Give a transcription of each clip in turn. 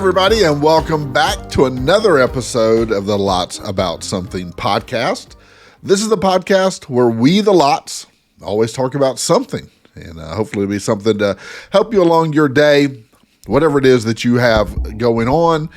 everybody, and welcome back to another episode of the Lots About Something podcast. This is the podcast where we, the Lots, always talk about something, and hopefully it'll be something to help you along your day, whatever it is that you have going on,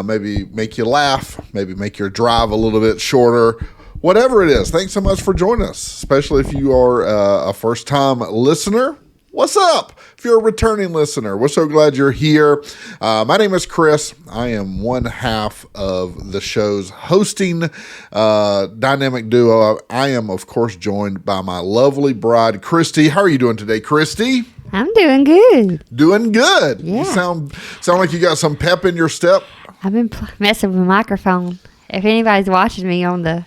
maybe make you laugh, maybe make your drive a little bit shorter, whatever it is. Thanks so much for joining us, especially if you are a first-time listener. What's up? If you're a returning listener, we're so glad you're here. My name is Chris. I am one half of the show's hosting dynamic duo. I am, of course, joined by my lovely bride, Christy. How are you doing today, Christy? I'm doing good. Doing good. Yeah. You sound like you got some pep in your step. I've been messing with the microphone. If anybody's watching me on the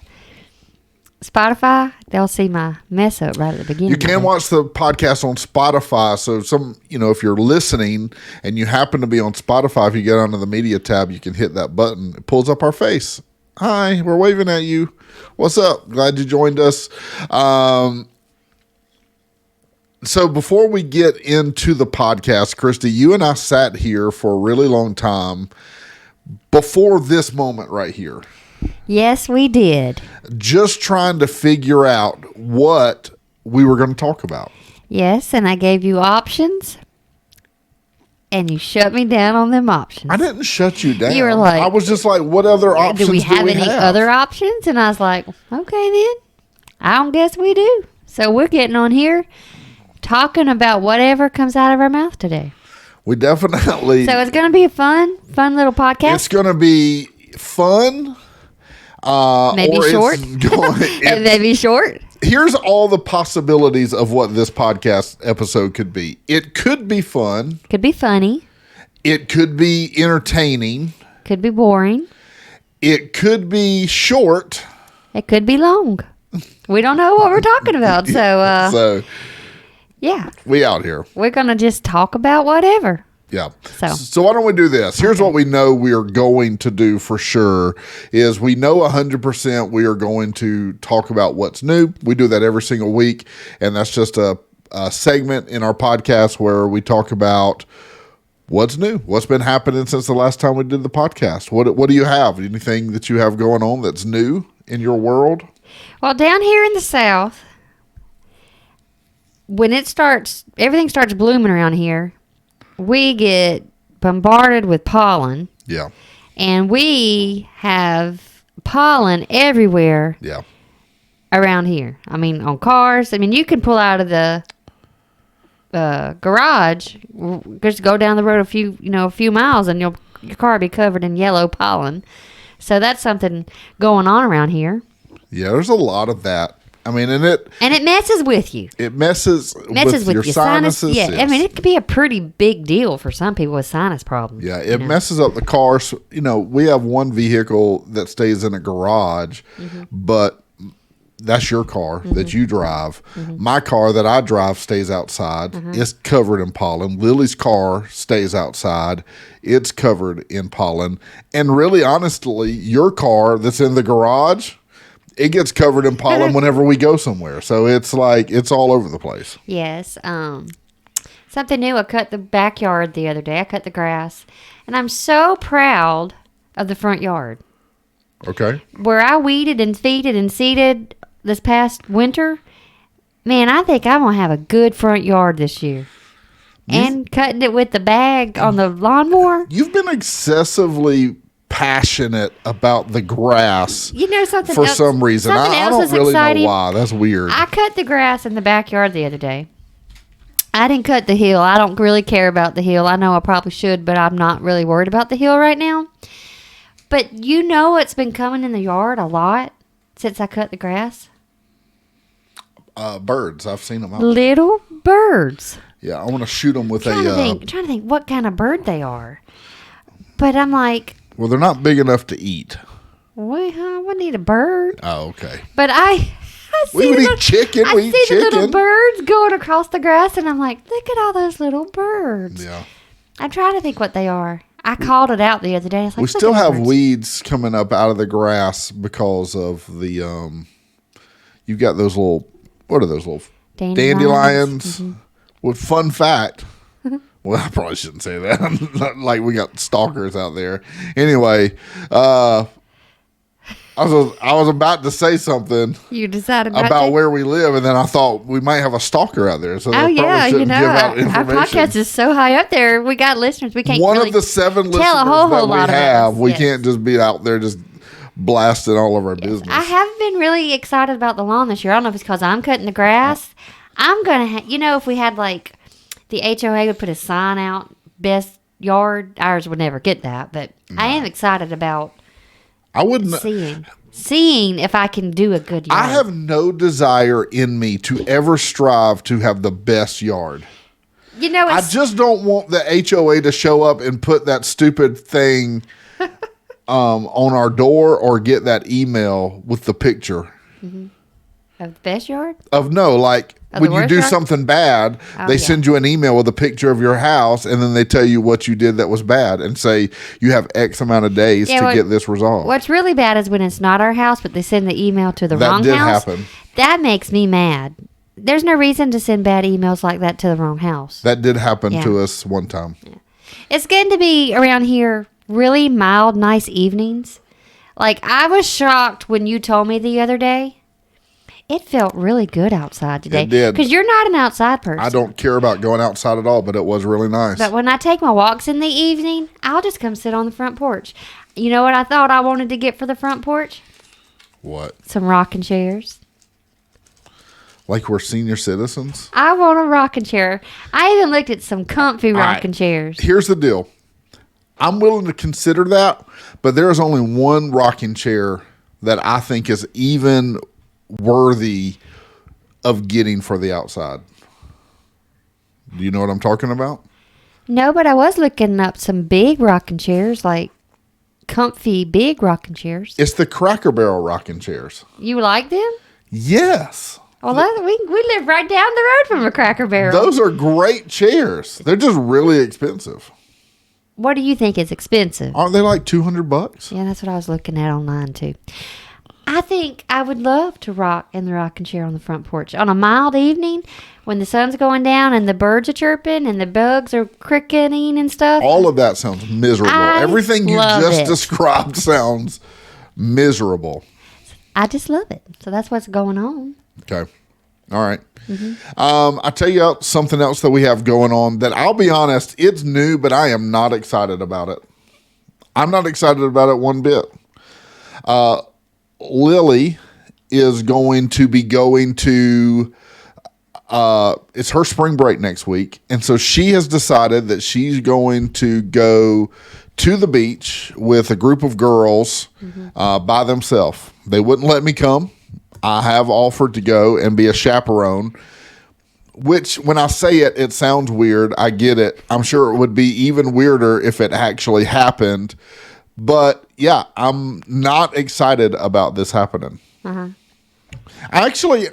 Spotify, they'll see my mess up right at the beginning. You can watch the podcast on Spotify. So if you're listening and you happen to be on Spotify, if you get onto the media tab, you can hit that button. It pulls up our face. Hi, we're waving at you. What's up? Glad you joined us. So before we get into the podcast, Christy, you and I sat here for a really long time before this moment right here. Yes, we did. Just trying to figure out what we were going to talk about. Yes, and I gave you options, and you shut me down on them options. I didn't shut you down. You were like, I was just like, what other options do we have any other options? And I was like, okay then. I don't guess we do. So we're getting on here talking about whatever comes out of our mouth today. We definitely. So it's going to be a fun little podcast. It's going to be fun. Maybe short. Maybe short. Here's all the possibilities of what this podcast episode could be. It could be fun. Could be funny. It could be entertaining. Could be boring. It could be short. It could be long. We don't know what we're talking about. So yeah. We out here. We're going to just talk about whatever. Yeah. So why don't we do this? Here's what we know we are going to do for sure is we know 100% we are going to talk about what's new. We do that every single week. And that's just a segment in our podcast where we talk about what's new, what's been happening since the last time we did the podcast. What do you have? Anything that you have going on that's new in your world? Well, down here in the South, when everything starts blooming around here, we get bombarded with pollen. Yeah. And we have pollen everywhere. Yeah. Around here. I mean, on cars. I mean, you can pull out of the garage, just go down the road a few miles, and your car will be covered in yellow pollen. So that's something going on around here. Yeah, there's a lot of that. I mean, and it messes with you. It messes with your sinuses. Yeah, yes. I mean, it could be a pretty big deal for some people with sinus problems. Yeah, it messes up the car. So, we have one vehicle that stays in a garage, but that's your car that you drive. My car that I drive stays outside. It's covered in pollen. Lily's car stays outside. It's covered in pollen. And really, honestly, your car that's in the garage, it gets covered in pollen whenever we go somewhere. So it's like, it's all over the place. Yes. Something new. I cut the backyard the other day. I cut the grass. And I'm so proud of the front yard. Okay. Where I weeded and feeded and seeded this past winter. Man, I think I'm going to have a good front yard this year. And cutting it with the bag on the lawnmower. You've been excessively passionate about the grass something for else, some reason. I don't really know why. That's weird. I cut the grass in the backyard the other day. I didn't cut the hill. I don't really care about the hill. I know I probably should, but I'm not really worried about the hill right now. But it's been coming in the yard a lot since I cut the grass? Birds. I've seen them out. Little birds. Yeah, I want to shoot them with trying to think what kind of bird they are. But I'm like, well, they're not big enough to eat. We need a bird. Oh, okay. But we would eat chicken. I see the little birds going across the grass, and I'm like, look at all those little birds. Yeah. I'm trying to think what they are. I called it out the other day. I was like, we still have weeds coming up out of the grass because of the you've got those little, what are those little dandelions? Well, fun fact, Well, I probably shouldn't say that. Like we got stalkers out there. Anyway, I was about to say something You decided not about to? where we live, and then I thought we might have a stalker out there. So Oh, yeah. shouldn't give out Our information. podcast is so high up there. We got listeners. We can't One really of the 7 listeners tell a whole that lot we about have, us. we Yes. can't just be out there just blasting all of our business. I have been really excited about the lawn this year. I don't know if it's because I'm cutting the grass. I'm going to, if we had like the HOA would put a sign out, best yard, ours would never get that. But I am excited about I wouldn't. seeing if I can do a good yard. I have no desire in me to ever strive to have the best yard. I It's, just don't want the HOA to show up and put that stupid thing on our door or get that email with the picture of the best yard? of no, like Of when the you worst do yard? something bad, Oh, they yeah. send you an email with a picture of your house, and then they tell you what you did that was bad, and say you have X amount of days to get this resolved. What's really bad is when it's not our house, but they send the email to the That wrong did house. happen. That makes me mad. There's no reason to send bad emails like that to the wrong house. That did happen Yeah. to us one time. It's going to be around here really mild, nice evenings. Like, I was shocked when you told me the other day. It felt really good outside today. It did. Because you're not an outside person. I don't care about going outside at all, but it was really nice. But when I take my walks in the evening, I'll just come sit on the front porch. You know what I thought I wanted to get for the front porch? What? Some rocking chairs. Like we're senior citizens? I want a rocking chair. I even looked at some comfy right. rocking chairs. Here's the deal. I'm willing to consider that, but there is only one rocking chair that I think is even worthy of getting for the outside. Do you know what I'm talking about? No, but I was looking up some big rocking chairs, like comfy big rocking chairs. It's the Cracker Barrel rocking chairs. You like them? Yes. Well, we live right down the road from a Cracker Barrel. Those are great chairs. They're just really expensive. What do you think is expensive? Aren't they like $200? Yeah, that's what I was looking at online too. I think I would love to rock in the rocking chair on the front porch on a mild evening when the sun's going down and the birds are chirping and the bugs are cricketing and stuff. All of that sounds miserable. I Everything you love just it. described sounds miserable. I just love it. So that's what's going on. Okay. All right. I'll tell you something else that we have going on that I'll be honest, it's new, but I am not excited about it. I'm not excited about it one bit. Lily is going to be going to, it's her spring break next week. And so she has decided that she's going to go to the beach with a group of girls by themselves. They wouldn't let me come. I have offered to go and be a chaperone, which when I say it, it sounds weird. I get it. I'm sure it would be even weirder if it actually happened. But yeah, I'm not excited about this happening. Actually,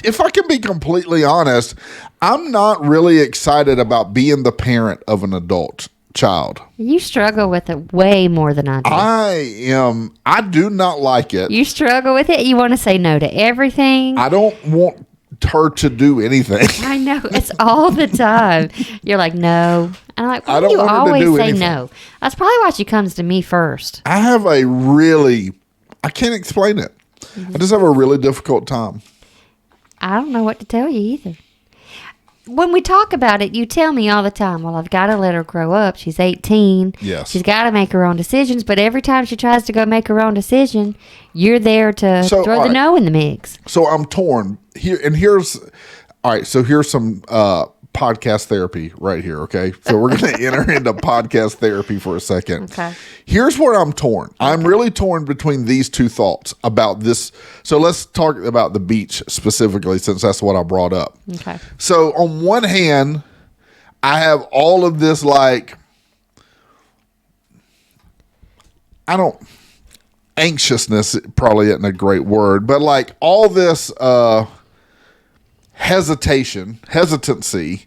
if I can be completely honest, I'm not really excited about being the parent of an adult child. You struggle with it way more than I do. I do not like it. You struggle with it. You want to say no to everything. I don't want her to do anything. I know. It's all the time. You're like, no. And I'm like, why I do don't you want her to always do say anything. no? That's probably why she comes to me first. I have I can't explain it. I just have a really difficult time. I don't know what to tell you either. When we talk about it, you tell me all the time, well, I've got to let her grow up. She's 18. Yes. She's got to make her own decisions. But every time she tries to go make her own decision, you're there to So, throw all the right. no in the mix. So I'm torn here, and here's some podcast therapy right here. Okay, so we're going to enter into podcast therapy for a second. Okay. Here's where I'm torn. I'm really torn between these two thoughts about this. So let's talk about the beach specifically, since that's what I brought up. Okay. So on one hand, I have all of this anxiousness probably isn't a great word, but like all this hesitancy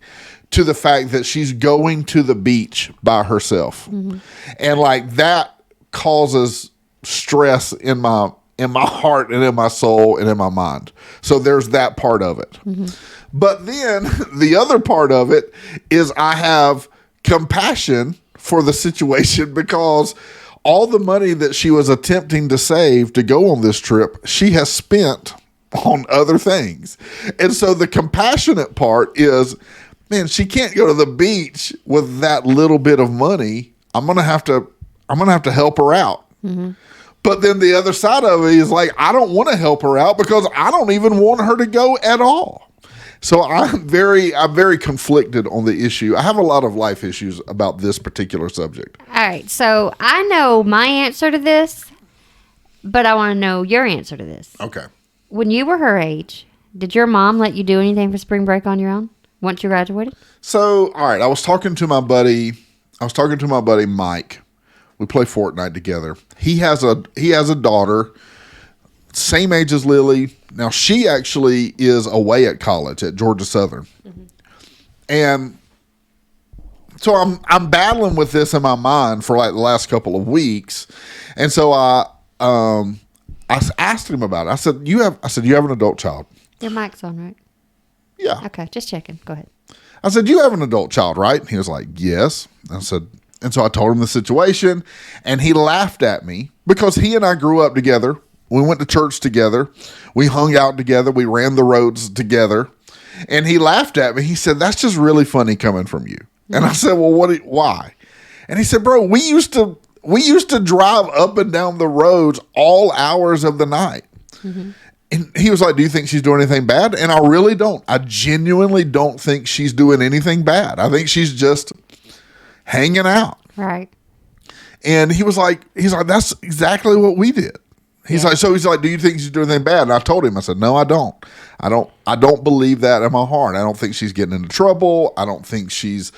to the fact that she's going to the beach by herself. And like that causes stress in my in my heart and in my soul and in my mind. So there's that part of it. But then the other part of it is I have compassion for the situation because all the money that she was attempting to save to go on this trip, she has spent on other things. And so the compassionate part is, man, she can't go to the beach with that little bit of money. I'm going to have to help her out. But then the other side of it is like, I don't want to help her out because I don't even want her to go at all. So I'm very conflicted on the issue. I have a lot of life issues about this particular subject. All right. So I know my answer to this, but I want to know your answer to this. Okay. When you were her age, did your mom let you do anything for spring break on your own once you graduated? So, all right, I was talking to my buddy Mike. We play Fortnite together. He has a daughter, same age as Lily. Now she actually is away at college at Georgia Southern, and so I'm battling with this in my mind for like the last couple of weeks, and so I asked him about it. I said, you have an adult child. Your mic's on, right? Yeah. Okay, just checking. Go ahead. I said, you have an adult child, right? And he was like, yes. I said. And so I told him the situation, and he laughed at me because he and I grew up together. We went to church together. We hung out together. We ran the roads together. And he laughed at me. He said, that's just really funny coming from you. And I said, well, why? And he said, bro, we used to drive up and down the roads all hours of the night. And he was like, do you think she's doing anything bad? And I really don't. I genuinely don't think she's doing anything bad. I think she's just hanging out. Right. And he's like, that's exactly what we did. He's like, do you think she's doing anything bad? And I told him, I said, no, I don't. I don't believe that in my heart. I don't think she's getting into trouble. I don't think she's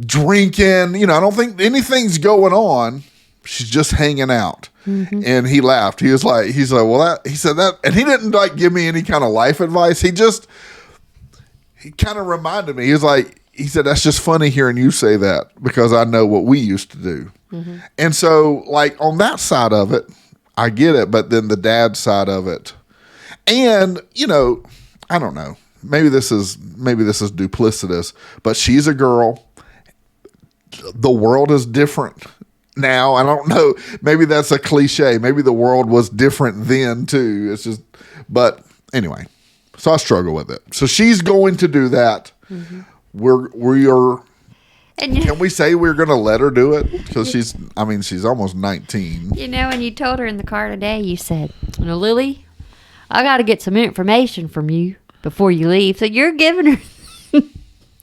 drinking. I don't think anything's going on. She's just hanging out. And he laughed. He said that, and he didn't like give me any kind of life advice. He kind of reminded me. He said, that's just funny hearing you say that because I know what we used to do. And so like on that side of it, I get it. But then the dad side of it, and I don't know, maybe this is duplicitous, but she's a girl. The world is different now. I don't know. Maybe that's a cliche. Maybe the world was different then too. It's just, but anyway, so I struggle with it. So she's going to do that. We are. Can we say we're going to let her do it? Because she's almost 19. And you told her in the car today, you said, Lily, I got to get some information from you before you leave. So you're giving her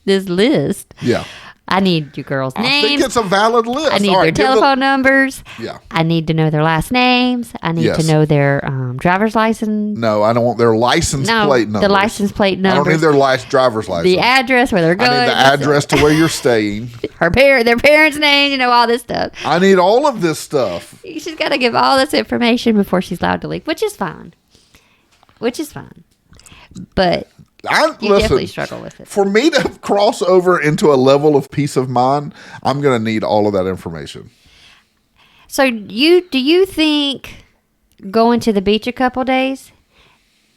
this list. Yeah. I need you girls' names. I think it's a valid list. I need their telephone numbers. Yeah. I need to know their last names. I need to know their driver's license. No, I don't want their license plate numbers. The license plate numbers. I don't need their driver's license. The address where they're going. I need the address to where you're staying. Their parents' name, all this stuff. I need all of this stuff. She's got to give all this information before she's allowed to leave, which is fine. But definitely struggle with it. For me to cross over into a level of peace of mind, I'm going to need all of that information. So do you think going to the beach a couple days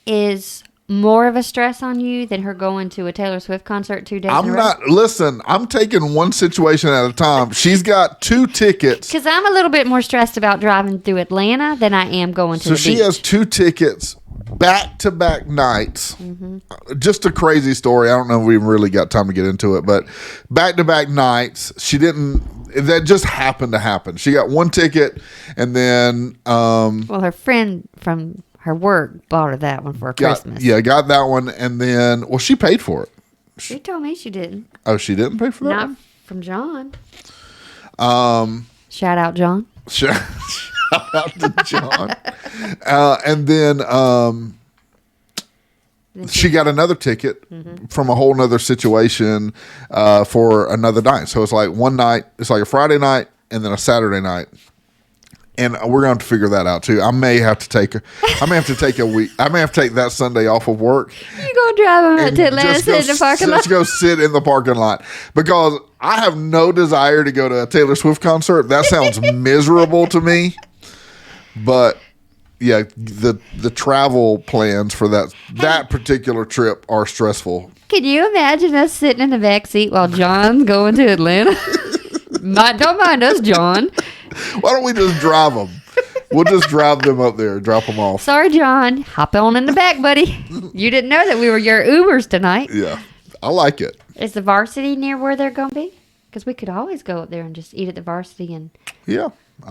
is more of a stress on you than her going to a Taylor Swift concert 2 days in a row? Listen, I'm taking one situation at a time. She's got 2 tickets. Because I'm a little bit more stressed about driving through Atlanta than I am going to the beach. So she has 2 tickets, back-to-back nights. Just a crazy story. I don't know if we really got time to get into it, but back-to-back nights. That just happened to happen. She got 1 ticket, and then her friend from her work bought her that one for Christmas. Got that one, and then she paid for it. She told me she didn't. Oh, she didn't pay for that? Not from John. Shout out, John. Shout out to John. And then she got another ticket from a whole nother situation for another night. So it's like one night, it's like a Friday night and then a Saturday night. And we're going to have to figure that out too. I may have to take a week. I may have to take that Sunday off of work. You go drive them to Atlanta, sit in the parking lot? Just go sit in the parking lot. Because I have no desire to go to a Taylor Swift concert. That sounds miserable to me. But yeah, the travel plans for that particular trip are stressful. Can you imagine us sitting in the back seat while John's going to Atlanta? Don't mind us, John. Why don't we just drive them? We'll just drive them up there, drop them off. Sorry, John. Hop on in the back, buddy. You didn't know that we were your Ubers tonight. Yeah, I like it. Is the Varsity near where they're going to be? Because we could always go up there and just eat at the Varsity and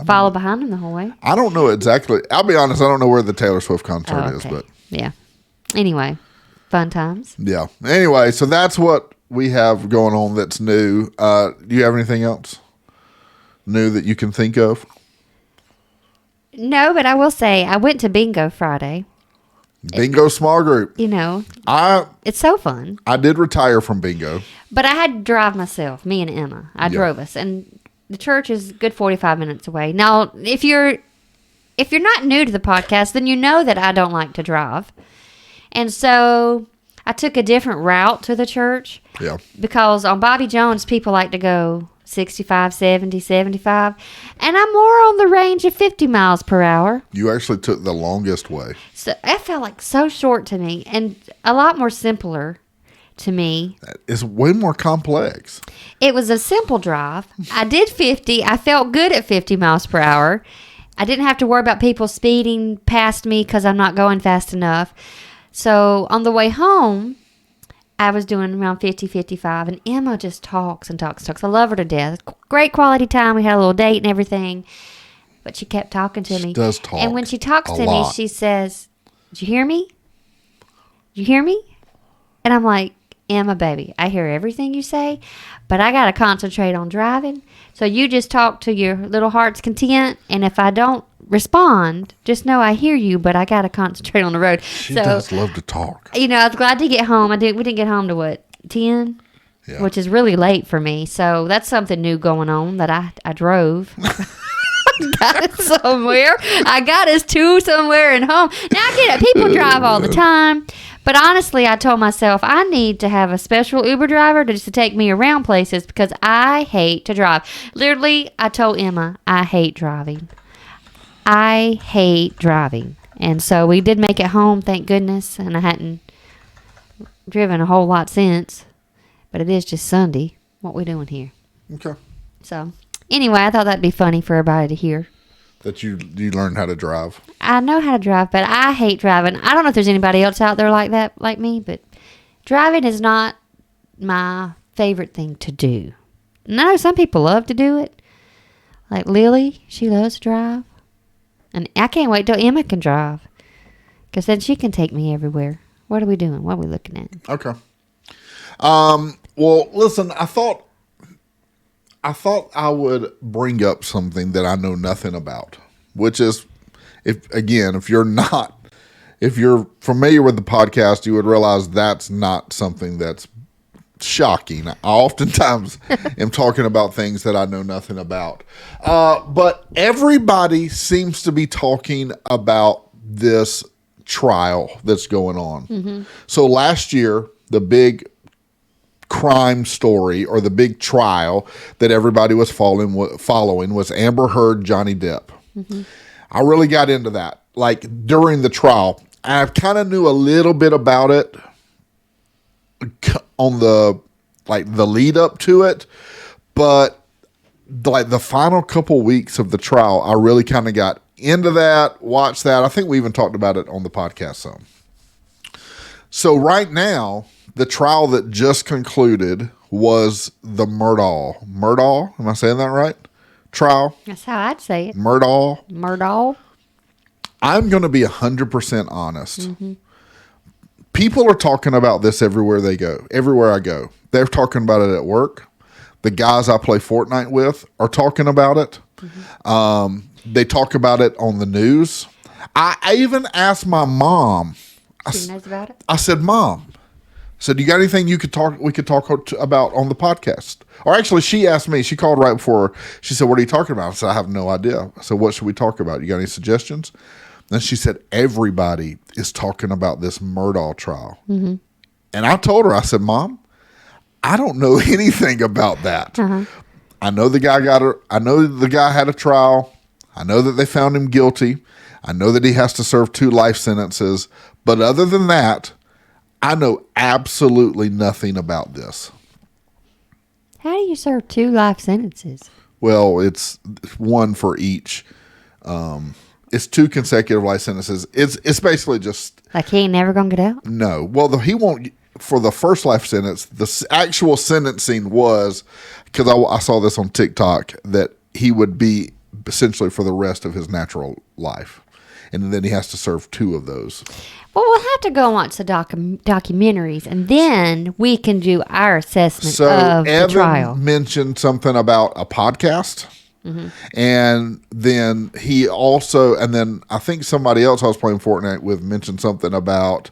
follow behind them the whole way. I don't know exactly. I'll be honest, I don't know where the Taylor Swift concert is, but yeah. Anyway, fun times. Yeah. Anyway, so that's what we have going on that's new. Do you have anything else new that you can think of? No, but I will say I went to bingo Friday. Bingo small group. You know, it's so fun. I did retire from bingo. But I had to drive myself, me and Emma. I drove us. And the church is a good 45 minutes away. Now, if you're not new to the podcast, then you know that I don't like to drive. And so I took a different route to the church. Yeah. Because on Bobby Jones, people like to go 65, 70, 75. And I'm more on the range of 50 miles per hour. You actually took the longest way. So that felt like so short to me and a lot more simpler to me. It's way more complex. It was a simple drive. I did 50. I felt good at 50 miles per hour. I didn't have to worry about people speeding past me because I'm not going fast enough. So on the way home, I was doing around 50, 55, and Emma just talks and talks. I love her to death. Great quality time. We had a little date and everything. But she kept talking to me. She does talk. And when she talks to lot. me, she says, "Did you hear me? Did you hear me?" And I'm like, "Emma, baby, I hear everything you say, but I got to concentrate on driving. So you just talk to your little heart's content, and if I don't respond, just know I hear you, but I got to concentrate on the road." She does love to talk. You know, I was glad to get home. We didn't get home to what, 10? Yeah. Which is really late for me. So that's something new going on that I drove. Got it somewhere. I got us to somewhere and home. Now I get it. People drive all the time. But honestly, I told myself I need to have a special Uber driver just to take me around places because I hate to drive. Literally, I told Emma, I hate driving. I hate driving. And so we did make it home, thank goodness. And I hadn't driven a whole lot since. But it is just Sunday. What we doing here? Okay. So, anyway, I thought that'd be funny for everybody to hear. That you learned how to drive. I know how to drive, but I hate driving. I don't know if there's anybody else out there like that, like me, but driving is not my favorite thing to do. And I know some people love to do it. Like Lily, she loves to drive. And I can't wait till Emma can drive. Because then she can take me everywhere. What are we doing? What are we looking at? Okay. Well, listen, I thought I would bring up something that I know nothing about, which is, if you're familiar with the podcast, you would realize that's not something that's shocking. I oftentimes am talking about things that I know nothing about. But everybody seems to be talking about this trial that's going on. Mm-hmm. So last year, the big crime story or the big trial that everybody was following was Amber Heard, Johnny Depp. Mm-hmm. I really got into that like during the trial. I kind of knew a little bit about it on the lead up to it, but like the final couple weeks of the trial, I really kind of got into that, watched that. I think we even talked about it on the podcast some. So right now, the trial that just concluded was the Murdaugh, am I saying that right? Trial. That's how I'd say it. Murdaugh. I'm going to be 100% honest. Mm-hmm. People are talking about this everywhere they go. Everywhere I go. They're talking about it at work. The guys I play Fortnite with are talking about it. Mm-hmm. They talk about it on the news. I even asked my mom. She knows about it? I said, Mom, do you got anything we could talk about on the podcast? Or actually, she asked me. She called right before. She said, "What are you talking about?" I said, "I have no idea." I said, "What should we talk about? You got any suggestions?" And she said, "Everybody is talking about this Murdaugh trial." Mm-hmm. And I told her, I said, "Mom, I don't know anything about that. Uh-huh. I know the guy had a trial. I know that they found him guilty. I know that he has to serve 2 life sentences. But other than that, I know absolutely nothing about this. How do you serve 2 life sentences? Well, it's one for each. It's 2 consecutive life sentences. It's basically just... Like he ain't never going to get out? No. Well, he won't... For the first life sentence, the actual sentencing was... Because I saw this on TikTok, that he would be essentially for the rest of his natural life. And then he has to serve 2 of those. Well, we'll have to go and watch the documentaries, and then we can do our assessment of the trial. Evan mentioned something about a podcast, and then he also, and then I think somebody else I was playing Fortnite with mentioned something about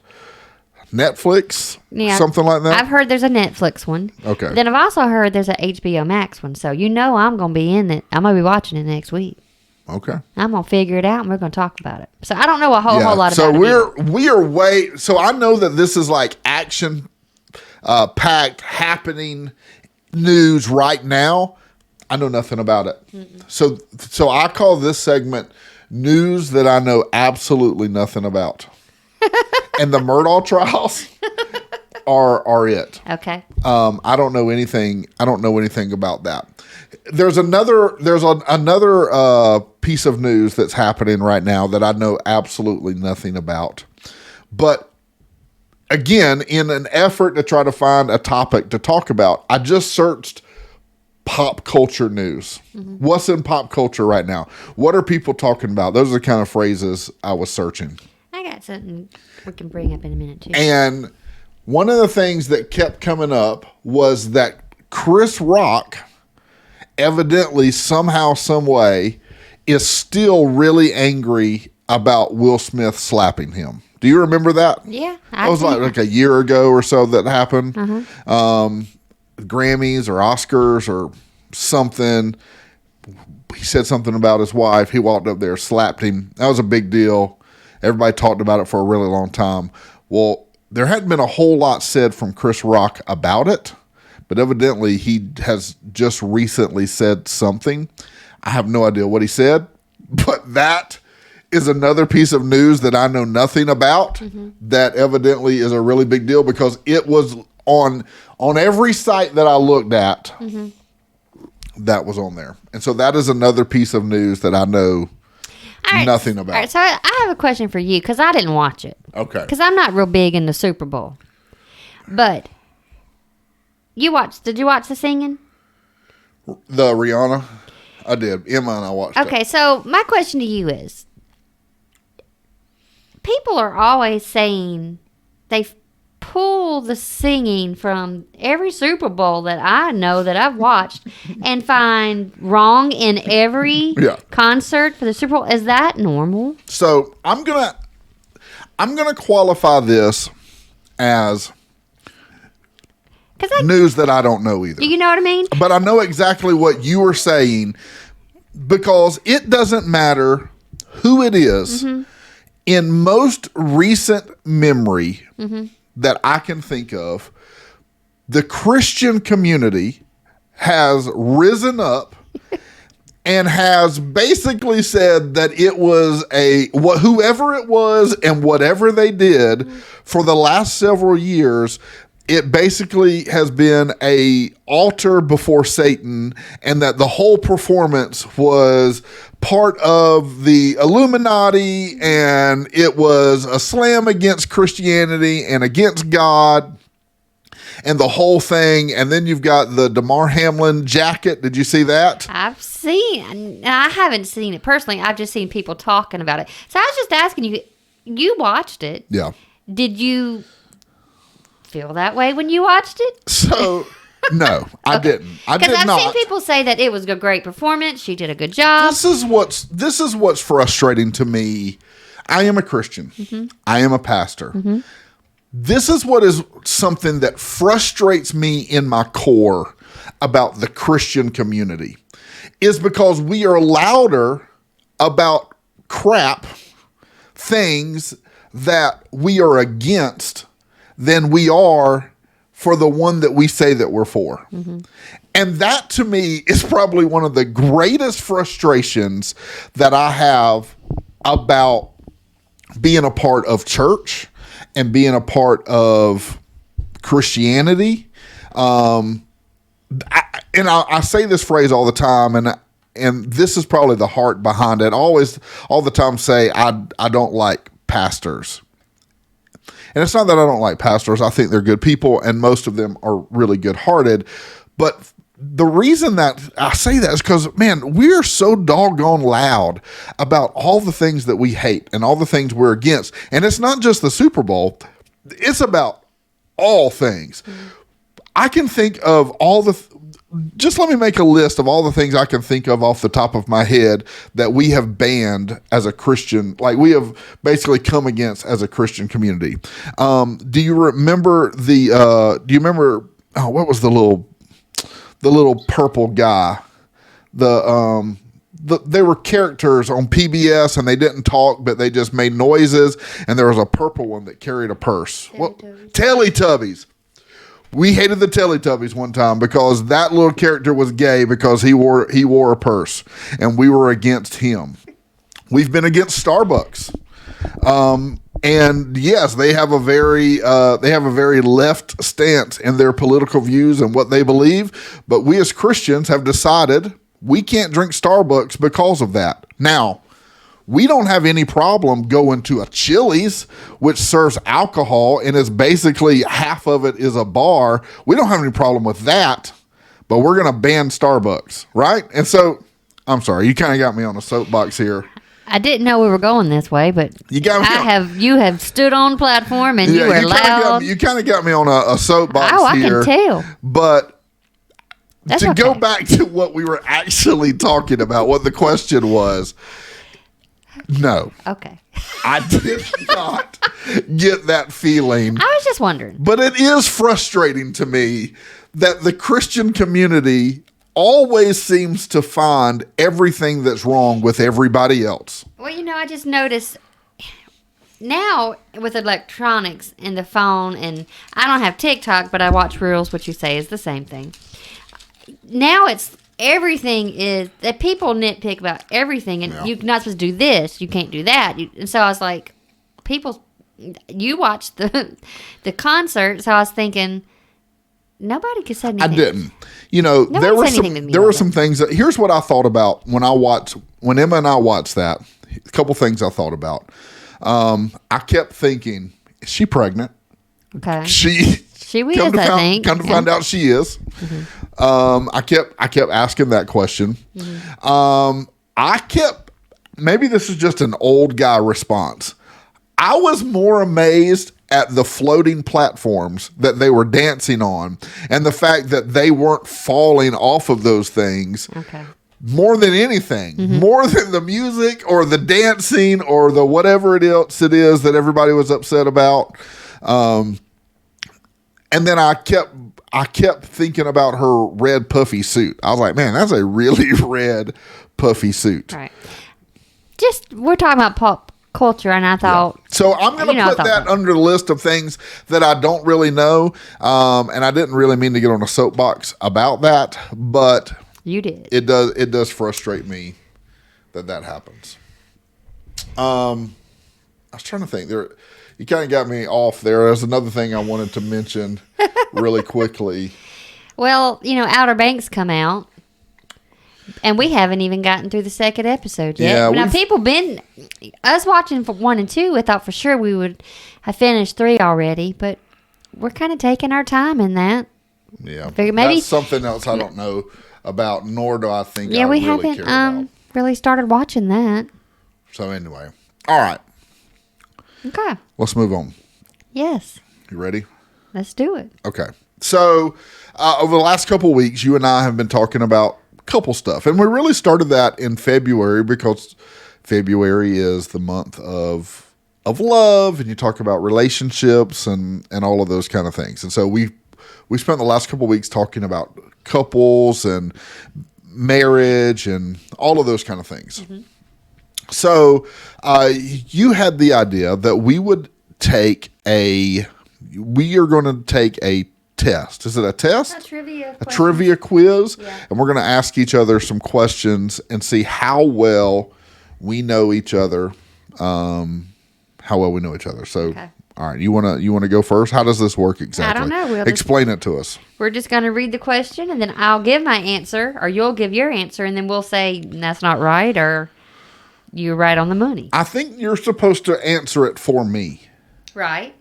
Netflix, something like that. I've heard there's a Netflix one. Okay. Then I've also heard there's an HBO Max one, so I'm going to be in it. I'm going to be watching it next week. Okay. I'm going to figure it out, and we're going to talk about it. So I don't know a whole lot about it. So I know that this is like action packed happening news right now. I know nothing about it. So I call this segment news that I know absolutely nothing about. And the Murdaugh trials are it. Okay. I don't know anything about that. There's another piece of news that's happening right now that I know absolutely nothing about. But again, in an effort to try to find a topic to talk about, I just searched pop culture news. What's in pop culture right now? What are people talking about? Those are the kind of phrases I was searching. I got something we can bring up in a minute too. And one of the things that kept coming up was that Chris Rock evidently somehow, some way, is still really angry about Will Smith slapping him. Do you remember that? Yeah. That was like a year ago or so that happened. Grammys or Oscars or something. He said something about his wife. He walked up there, slapped him. That was a big deal. Everybody talked about it for a really long time. Well, there hadn't been a whole lot said from Chris Rock about it, but evidently he has just recently said something. I have no idea what he said, but that is another piece of news that I know nothing about that evidently is a really big deal because it was on every site that I looked at. That was on there. And so that is another piece of news that I know nothing about. All right, so I have a question for you because I didn't watch it. Okay. Because I'm not real big in the Super Bowl. But did you watch the singing? The Rihanna? I did. Emma and I watched it. Okay, so my question to you is, people are always saying they pull the singing from every Super Bowl that I know that I've watched and find wrong in every concert for the Super Bowl. Is that normal? So I'm gonna qualify this as news that I don't know either. Do you know what I mean? But I know exactly what you were saying because it doesn't matter who it is. In most recent memory that I can think of, the Christian community has risen up and has basically said that it was whoever it was and whatever they did for the last several years, it basically has been a altar before Satan, and that the whole performance was part of the Illuminati, and it was a slam against Christianity and against God and the whole thing. And then you've got the Damar Hamlin jacket. Did you see that? I haven't seen it personally. I've just seen people talking about it. So I was just asking you watched it. Yeah. Did you feel that way when you watched it? So no, I didn't. I did not. Because I've seen people say that it was a great performance. She did a good job. This is what's frustrating to me. I am a Christian. I am a pastor. This is what is something that frustrates me in my core about the Christian community, is because we are louder about crap things that we are against than we are for the one that we say that we're for. And that to me is probably one of the greatest frustrations that I have about being a part of church and being a part of Christianity. I say this phrase all the time, and this is probably the heart behind it. I always, all the time say, I don't like pastors. And it's not that I don't like pastors. I think they're good people, and most of them are really good-hearted. But the reason that I say that is because, man, we're so doggone loud about all the things that we hate and all the things we're against. And it's not just the Super Bowl. It's about all things. I can think of just let me make a list of all the things I can think of off the top of my head that we have banned as a Christian, like we have basically come against as a Christian community. Do you remember what was the little purple guy? They were characters on PBS and they didn't talk, but they just made noises. And there was a purple one that carried a purse. Teletubbies. We hated the Teletubbies one time because that little character was gay because he wore a purse, and we were against him. We've been against Starbucks, and yes, they have a very left stance in their political views and what they believe. But we as Christians have decided we can't drink Starbucks because of that. Now, we don't have any problem going to a Chili's, which serves alcohol and is basically half of it is a bar. We don't have any problem with that, but we're going to ban Starbucks, right? And so, I'm sorry, you kind of got me on a soapbox here. I didn't know we were going this way, but you have stood on platform and you were loud. You kind of got me on a soapbox here. Oh, I can tell. But That's go back to what we were actually talking about, what the question was. No. Okay. I did not get that feeling. I was just wondering. But it is frustrating to me that the Christian community always seems to find everything that's wrong with everybody else. Well, I just noticed now with electronics and the phone, and I don't have TikTok, but I watch Reels, which you say is the same thing. Now it's everything is that people nitpick about everything, and you're not supposed to do this, you can't do that. And so I was like, you watched the concert, so I was thinking nobody could say anything. I didn't. There were some things that, here's what I thought about when Emma and I watched that. A couple things I thought about. I kept thinking, is she pregnant? Okay. She is, I think. Come to find out she is. Mm-hmm. I kept asking that question. Mm-hmm. Maybe this is just an old guy response. I was more amazed at the floating platforms that they were dancing on and the fact that they weren't falling off of those things. Okay. More than anything, more than the music or the dancing or the whatever else it is that everybody was upset about. And then I kept thinking about her red puffy suit. I was like, man, that's a really red puffy suit. Right. We're talking about pop culture, and I thought. Yeah. So I'm going to put that under the list of things that I don't really know. And I didn't really mean to get on a soapbox about that, but you did. It does frustrate me that happens. I was trying to think there. You kind of got me off there. There's another thing I wanted to mention really quickly. Well, Outer Banks come out, and we haven't even gotten through the second episode yet. Yeah, now, us watching for 1 and 2, I thought for sure we would have finished 3 already, but we're kind of taking our time in that. Yeah. Maybe that's something else I don't know about, nor do I think I we really haven't care about. really started watching that. So anyway. All right. Okay. Let's move on. Yes. You ready? Let's do it. Okay. So over the last couple of weeks, you and I have been talking about couple stuff. And we really started that in February because February is the month of love, and you talk about relationships and all of those kind of things. And so we spent the last couple of weeks talking about couples and marriage and all of those kind of things. Mm-hmm. So you had the idea that we are going to take a test. Is it a test? A trivia quiz. Yeah. And we're going to ask each other some questions and see how well we know each other how well we know each other. So, Okay. all right, you wanna go first? How does this work exactly? I don't know. Explain it to us. We're just going to read the question, and then I'll give my answer, or you'll give your answer, and then we'll say that's not right, or you're right on the money. I think you're supposed to answer it for me. Right.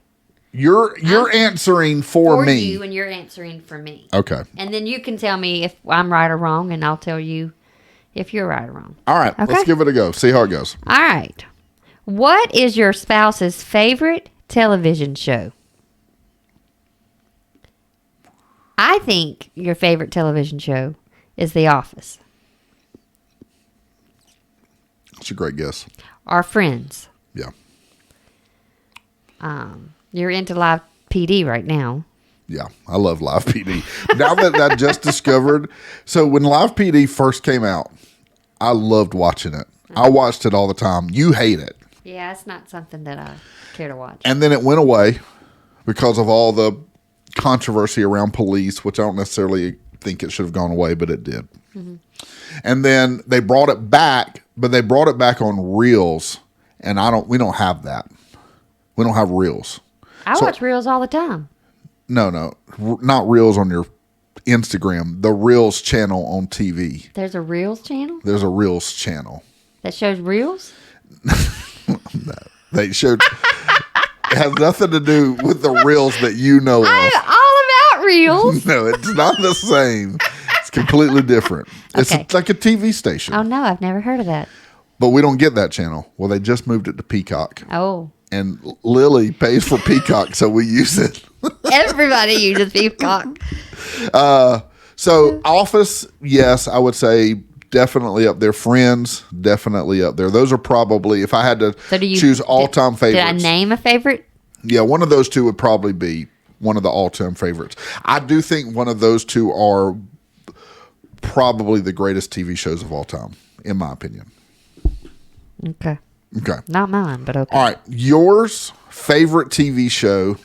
You're answering for me. You, and you're answering for me. Okay. And then you can tell me if I'm right or wrong, and I'll tell you if you're right or wrong. All right. Okay. Let's give it a go. See how it goes. All right. What is your spouse's favorite television show? I think your favorite television show is The Office. It's a great guess. Or Friends. Yeah. You're into live PD right now. Yeah, I love Live PD. Now that I just discovered, so when Live PD first came out, I loved watching it. I watched it all the time. You hate it. Yeah, it's not something that I care to watch. And then it went away because of all the controversy around police, which I don't necessarily think it should have gone away, but it did. Mm-hmm. And then they brought it back, but they brought it back on Reels, and we don't have that. We don't have Reels. I watch Reels all the time. No, not Reels on your Instagram. The Reels channel on TV. There's a Reels channel? There's a Reels channel. That shows Reels? No, they showed. It has nothing to do with the Reels that you know of. I'm all about Reels. No, it's not the same. It's completely different. It's Okay. like a TV station. Oh, no, I've never heard of that. But we don't get that channel. Well, they just moved it to Peacock. Oh. And Lily pays for Peacock, so we use it. Everybody uses Peacock. So Office, yes, I would say definitely up there. Friends, definitely up there. Those are probably, if I had to choose all-time favorites. Did I name a favorite? Yeah, one of those two would probably be one of the all-time favorites. I do think one of those two are probably the greatest TV shows of all time, in my opinion. Okay. Okay. Not mine, but okay. All right. Yours favorite TV show,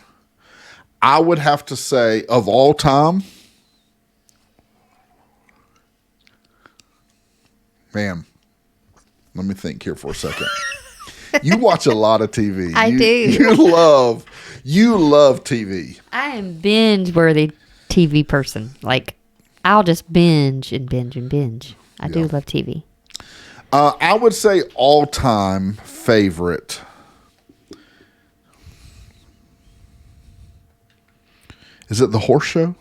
I would have to say, of all time, man, let me think here for a second. You watch a lot of TV. I do. You love TV. I am binge-worthy TV person. Like, I'll just binge and binge and binge. I do love TV. I would say all-time favorite. Is it The Horse Show?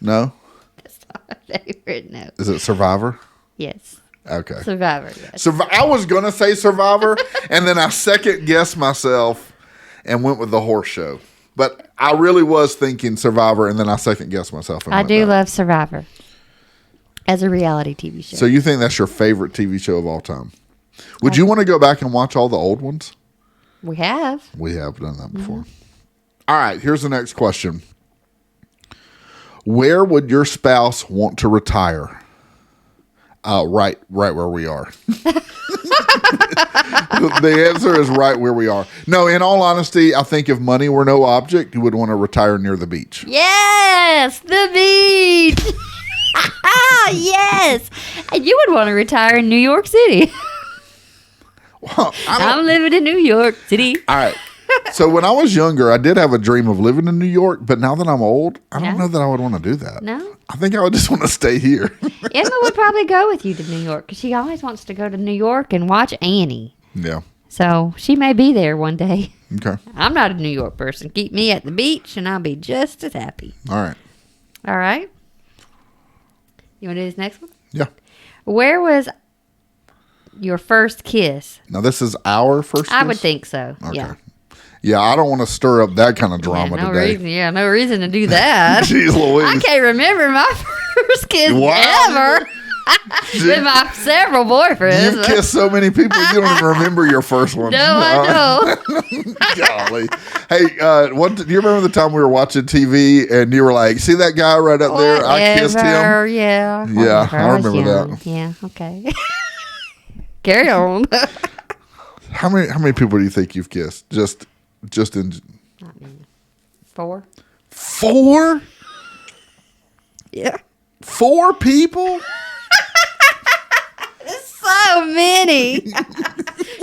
No? That's not my favorite, no. Is it Survivor? Yes. Okay. Survivor, yes. I was going to say Survivor, and then I second-guessed myself and went with The Horse Show. But I really was thinking Survivor, and then I second-guessed myself. And I do back. love Survivor as a reality TV show. So you think that's your favorite TV show of all time? Would you want to go back and watch all the old ones? We have. We have done that before. All right, here's the next question. Where would your spouse want to retire? Right where we are. The answer is right where we are. No, in all honesty, I think if money were no object, you would want to retire near the beach. Yes, the beach. Yes. And you would want to retire in New York City. Well, I'm living in New York City. All right. So when I was younger, I did have a dream of living in New York, but now that I'm old, I don't know that I would want to do that. No? I think I would just want to stay here. Emma would probably go with you to New York because she always wants to go to New York and watch Annie. Yeah. So she may be there one day. Okay. I'm not a New York person. Keep me at the beach and I'll be just as happy. All right. All right. You want to do this next one? Yeah. Where was your first kiss? Now, this is our first I kiss? would think so. Okay. Yeah. Yeah, I don't want to stir up that kind of drama no today. Reason, no reason to do that. Jeez Louise. I can't remember my first kiss ever. With my several boyfriends. You've kissed so many people, you don't even remember your first one. No, I don't. Golly. Hey, do you remember the time we were watching TV and you were like, see that guy right up there? I kissed him. Yeah. Yeah, Whatever, I remember young. that. Yeah, okay. Carry on. How many people do you think you've kissed? Just in... Not many. 4? 4? Yeah. 4 people? So many.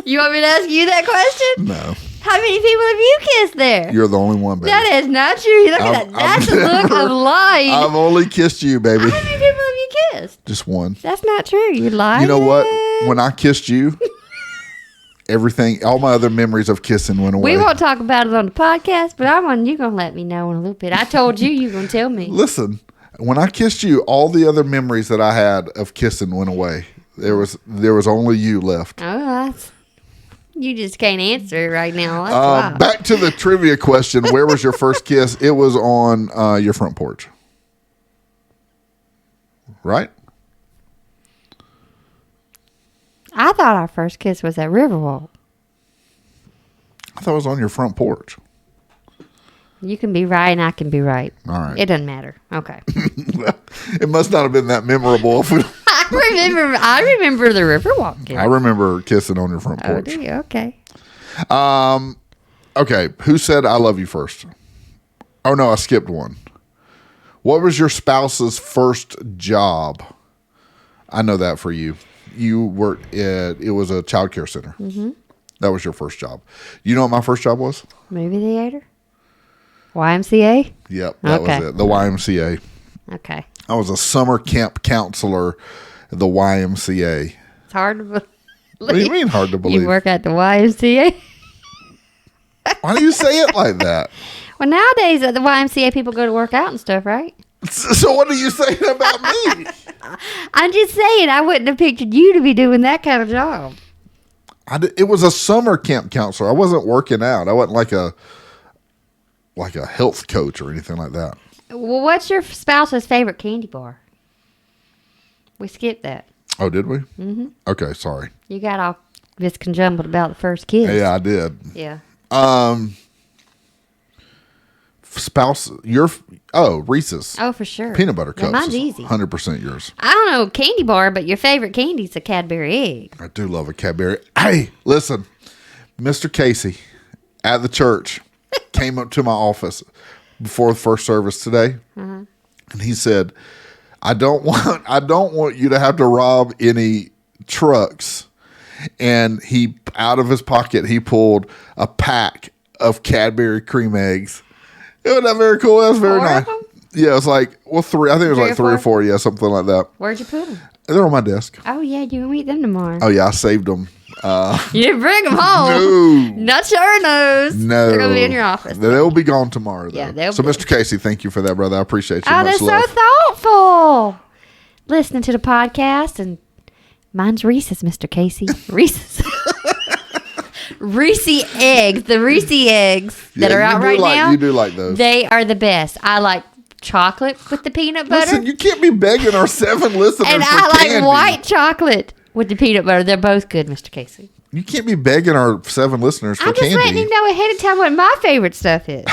You want me to ask you that question? No. How many people have you kissed there? You're the only one, baby. That is not true. Look at that. That's a look of lying. I've only kissed you, baby. How many people have you kissed? Just one. That's not true. You lying. You know what? When I kissed you, everything, all my other memories of kissing went away. We won't talk about it on the podcast, but you're going to let me know in a little bit. I told you you're going to tell me. Listen, when I kissed you, all the other memories that I had of kissing went away. There was only you left. Oh, you just can't answer it right now. That's why. Back to the trivia question. Where was your first kiss? It was on your front porch. Right? I thought our first kiss was at Riverwalk. I thought it was on your front porch. You can be right and I can be right. All right. It doesn't matter. Okay. It must not have been that memorable. I remember the Riverwalk kiss. I remember kissing on your front Oh, porch. do you? Okay. Okay. Who said I love you first? Oh, no, I skipped one. What was your spouse's first job? I know that for you. You worked it was a child care center. Mm-hmm. That was your first job. You know what my first job was? Movie theater? YMCA? Yep, that was it. The YMCA. Okay. I was a summer camp counselor at the YMCA. It's hard to believe. What do you mean hard to believe? You work at the YMCA? Why do you say it like that? Well, nowadays at the YMCA, people go to work out and stuff, right? So what are you saying about me? I'm just saying, I wouldn't have pictured you to be doing that kind of job. It was a summer camp counselor. I wasn't working out. I wasn't like a health coach or anything like that. Well, what's your spouse's favorite candy bar? We skipped that. Oh, did we? Mm-hmm. Okay, sorry. You got all misconjumbled about the first kiss. Yeah, I did. Yeah. Spouse, Reese's. Oh, for sure. Peanut butter cups. Yeah, mine's easy. 100% yours. I don't know candy bar, but your favorite candy's a Cadbury egg. I do love a Cadbury. Hey, listen, Mr. Casey at the church came up to my office before the first service today, and he said, "I don't want you to have to rob any trucks." And he, out of his pocket, he pulled a pack of Cadbury cream eggs. Wasn't that very cool? That was very Four nice. of them? Yeah, it was like, three. I think it was like three or four. Yeah, something like that. Where'd you put them? They're on my desk. Oh, yeah, you can eat them tomorrow. Oh, yeah, I saved them. You didn't bring them home. No. Not sure those. No. They're going to be in your office. They'll be gone tomorrow, though. Yeah, they'll so, be. Mr. Casey, thank you for that, brother. I appreciate you. Oh, Much they're love. so thoughtful. Listening to the podcast, and mine's Reese's, Mr. Casey. Reese's. Reese eggs. The Reese eggs that are out right now. You do like those. They are the best. I like chocolate with the peanut butter. Listen, you can't be begging our 7 listeners and for I like candy. white chocolate with the peanut butter. They're both good, Mr. Casey. You can't be begging our 7 listeners for I'm just candy. letting you know ahead of time what my favorite stuff is.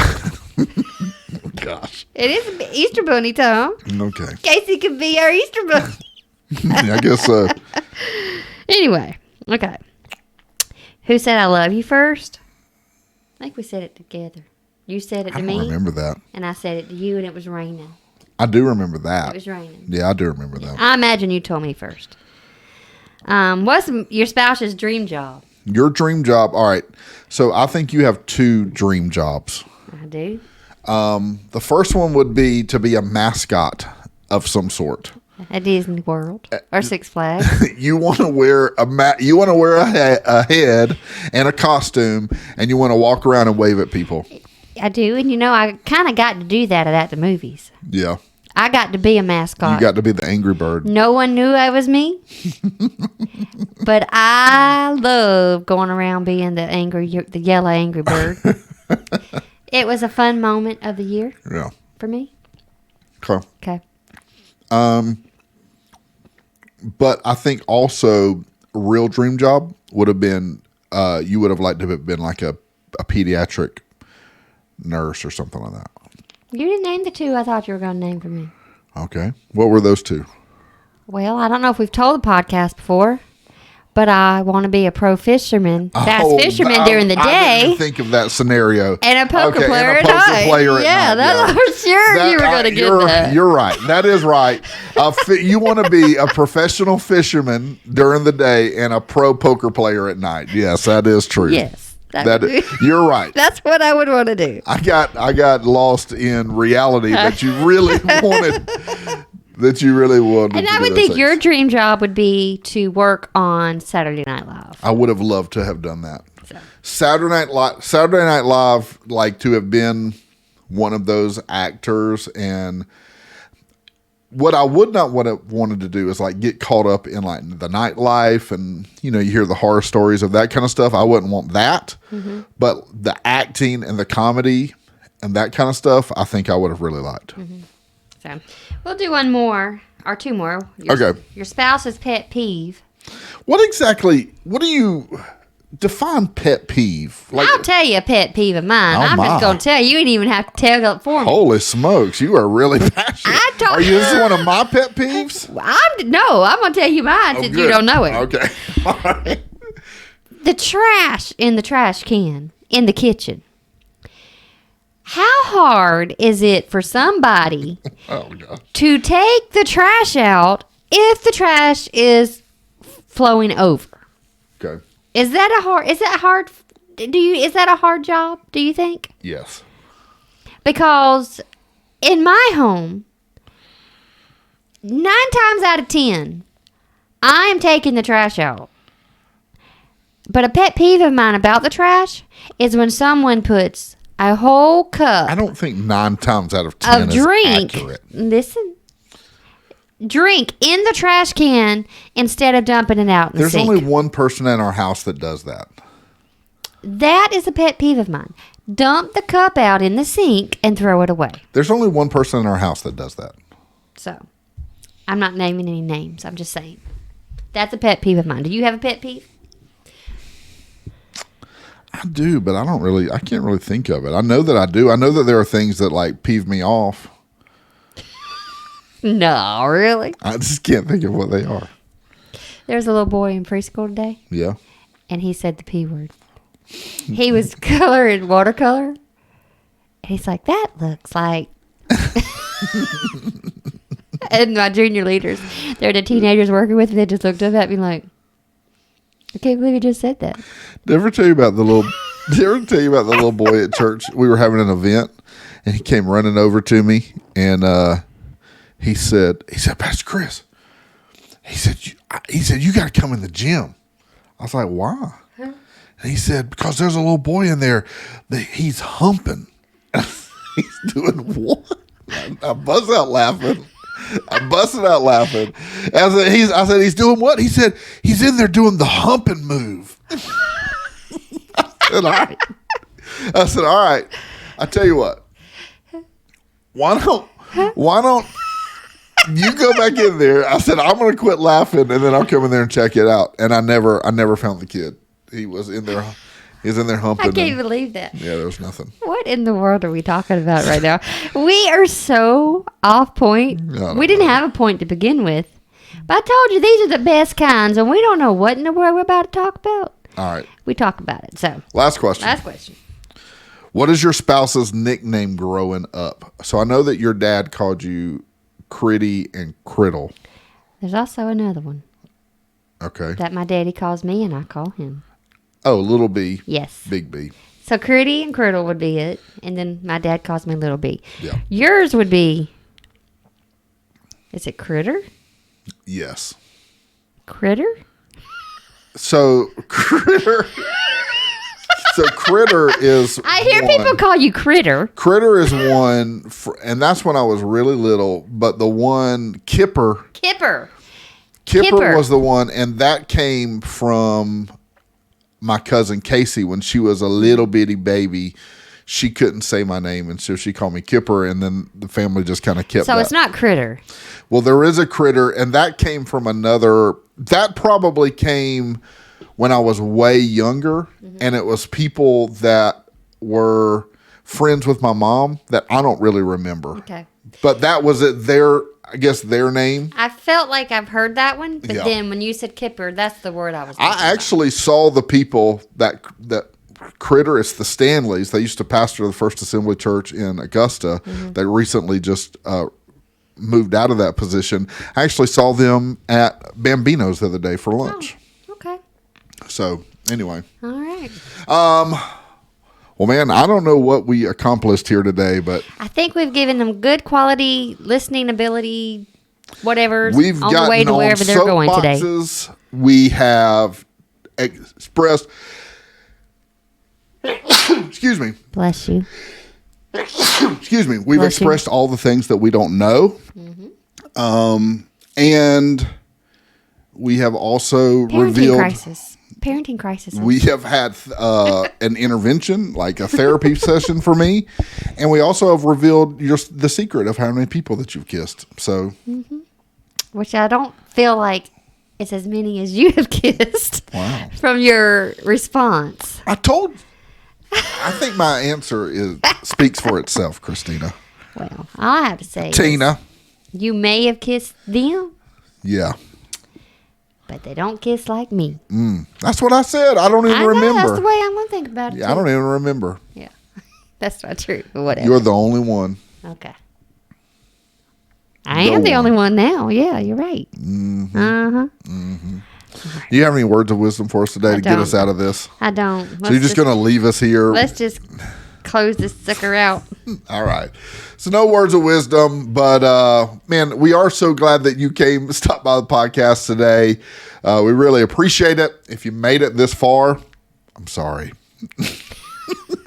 Gosh. It is Easter Bunny time. Okay. Casey could be our Easter Bunny. I guess so. Anyway, okay. Who said I love you first? I think we said it together. You said it to I me. don't remember that. And I said it to you, and it was raining. I do remember that. It was raining. Yeah, I do remember that. I imagine you told me first. What's your spouse's dream job? Your dream job. All right. So I think you have 2 dream jobs. I do. The first one would be to be a mascot of some sort. At Disney World or Six Flags. You want to wear a head and a costume, and you want to walk around and wave at people. I do, and I kind of got to do that at the movies. Yeah. I got to be a mascot. You got to be the Angry Bird. No one knew I was me. But I love going around being the yellow Angry Bird. It was a fun moment of the year. Yeah. For me. Okay. Okay. But I think also a real dream job would have been, you would have liked to have been like a pediatric nurse or something like that. You didn't name the 2 I thought you were going to name for me. Okay. What were those 2? Well, I don't know if we've told the podcast before, but I want to be a pro fisherman. Bass fisherman during the I didn't day. even think of that scenario. And a poker player and a at poker night. player at Yeah, night. I'm sure you were going to get that. You're right. That is right. You want to be a professional fisherman during the day and a pro poker player at night. Yes, that is true. Yes. You're right. That's what I would want to do. I got lost in reality that you really wanted. And I would think your dream job would be to work on Saturday Night Live. I would have loved to have done that. So. Saturday Night Live, like to have been one of those actors. And what I would not wanted to do is like get caught up in like the nightlife and, you hear the horror stories of that kind of stuff. I wouldn't want that. Mm-hmm. But the acting and the comedy and that kind of stuff, I think I would have really liked. Mm-hmm. So we'll do one more or two more. Okay. Your spouse's pet peeve. What do you define pet peeve? Like, I'll tell you a pet peeve of mine. I'm just going to tell you. You ain't even have to tell it for me. Holy smokes. You are really passionate. Are you this one of my pet peeves? I'm going to tell you mine since you don't know it. Okay. All right. The trash in the trash can in the kitchen. How hard is it for somebody to take the trash out if the trash is flowing over? Okay. Is that a hard job, do you think? Yes. Because in my home, 9 times out of 10, I am taking the trash out. But a pet peeve of mine about the trash is when someone puts a whole cup. I don't think 9 times out of 10 is accurate. Listen. Drink in the trash can instead of dumping it out in the sink. There's only one person in our house that does that. That is a pet peeve of mine. Dump the cup out in the sink and throw it away. There's only one person in our house that does that. So, I'm not naming any names. I'm just saying. That's a pet peeve of mine. Do you have a pet peeve? I do, but I can't really think of it. I know that I do. I know that there are things that like peeve me off. No, really? I just can't think of what they are. There was a little boy in preschool today. Yeah. And he said the P word. He was coloring watercolor. And he's like, that looks like... And my junior leaders, they're the teenagers working with me, they just looked up at me like, I can't believe you just said that. Did I ever tell you about the little boy at church? We were having an event, and he came running over to me, and he said, Pastor Chris, he said, you got to come in the gym. I was like, why? Huh? And he said, because there's a little boy in there that he's humping. He's doing what? I bust out laughing. I said, he's doing what? He said, he's in there doing the humping move. I said, all right. I tell you what. Why don't you go back in there? I said, I'm going to quit laughing and then I'll come in there and check it out. And I never found the kid. He was in there. He was in there humping. I can't believe that. Yeah, there was nothing. What in the world are we talking about right now? We are so off point. We didn't have a point to begin with. But I told you these are the best kinds, and we don't know what in the world we're about to talk about. All right. We talk about it. So Last question. What is your spouse's nickname growing up? So I know that your dad called you Critty and Criddle. There's also another one. Okay. That my daddy calls me and I call him. Oh, Little B. Yes. Big B. So Critty and Criddle would be it. And then my dad calls me Little B. Yeah. Yours would be, is it Critter? Yes. Critter? So Critter is I hear people call you Critter. Critter is one, and that's when I was really little, but the one Kipper was the one, and that came from my cousin Casey when she was a little bitty baby. She couldn't say my name, and so she called me Kipper, and then the family just kind of kept So it's not Critter. Well, there is a Critter, and that came from another... That probably came when I was way younger, and it was people that were friends with my mom that I don't really remember. Okay. But that was I guess their name. I felt like I've heard that one, but Yeah. then when you said Kipper, that's the word I was thinking I actually saw the people that critter. It's the Stanleys. They used to pastor the First Assembly Church in Augusta. They recently just moved out of that position. I actually saw them at Bambino's the other day for lunch. Oh, okay. So anyway. All right. Well, man, I don't know what we accomplished here today, but I think we've given them good quality listening ability, whatever's we've on the gotten way to on wherever they're going today. soapboxes. We have expressed. Excuse me. Bless you. Excuse me. We've Bless you. expressed all the things that we don't know, and we have also revealed. Parenting crisis. We have had an intervention, like a therapy session for me, and we also have revealed the secret of how many people that you've kissed. So, Which I don't feel like it's as many as you have kissed. Wow. From your response. I think my answer speaks for itself, Christina. Well, all I have to say Tina. is you may have kissed them, Yeah. but they don't kiss like me. That's what I said. I don't even I know, remember. that's the way I'm going to think about it. Yeah, I don't even remember. Yeah. That's not true, but whatever. You're the only one. Okay. I am the only one now. Yeah, you're right. Uh-huh. Do you have any words of wisdom for us today to get don't. us out of this? I don't. So you're just going to leave us here? Let's just close this sucker out. All right. So no words of wisdom, but man, we are so glad that you stopped by the podcast today. We really appreciate it. If you made it this far, I'm sorry.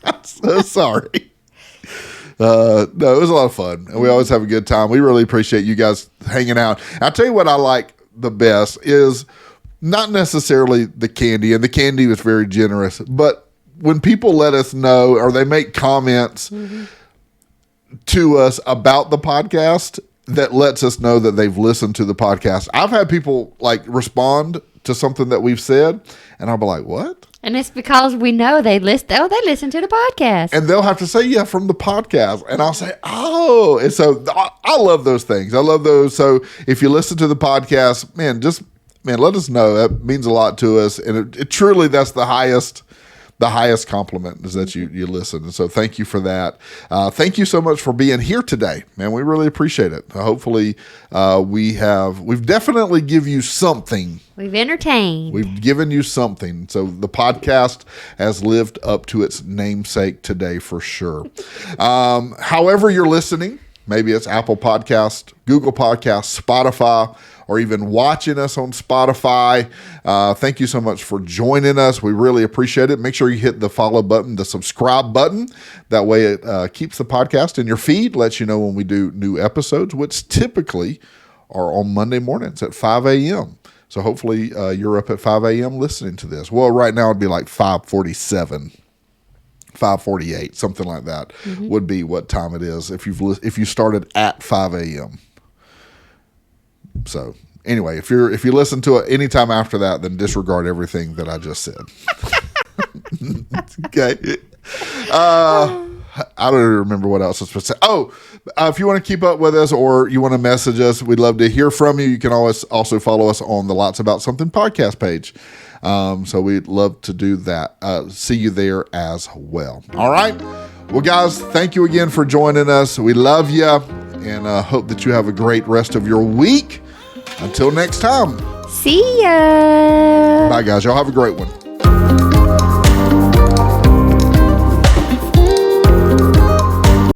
I'm so sorry. No, it was a lot of fun, and we always have a good time. We really appreciate you guys hanging out. I'll tell you what I like the best is not necessarily the candy, and the candy was very generous, but when people let us know or they make comments to us about the podcast that lets us know that they've listened to the podcast. I've had people like respond to something that we've said, and I'll be like, what? And it's because we know they listen. Oh, they listen to the podcast. And they'll have to say, yeah, from the podcast. And I'll say, oh. And so I love those things. I love those. So if you listen to the podcast, man, let us know. That means a lot to us. And it truly, that's the highest compliment is that you listen. And so thank you for that. Thank you so much for being here today, man. We really appreciate it. Hopefully we've definitely give you something. We've entertained. We've given you something. So the podcast has lived up to its namesake today for sure. However you're listening, maybe it's Apple Podcast, Google Podcast, Spotify, or even watching us on Spotify. Thank you so much for joining us. We really appreciate it. Make sure you hit the follow button, the subscribe button. That way it keeps the podcast in your feed, lets you know when we do new episodes, which typically are on Monday mornings at 5 a.m. So hopefully you're up at 5 a.m. listening to this. Well, right now it'd be like 5:47. 5:48, something like that would be what time it is if you started at 5 a.m. So anyway, if you listen to it anytime after that, then disregard everything that I just said. Okay. I don't even remember what else I was supposed to say. Oh, if you want to keep up with us or you want to message us, we'd love to hear from you. You can always also follow us on the Lots About Something podcast page. So we'd love to do that. See you there as well. All right. Well, guys, thank you again for joining us. We love you and hope that you have a great rest of your week. Until next time. See ya. Bye, guys. Y'all have a great one.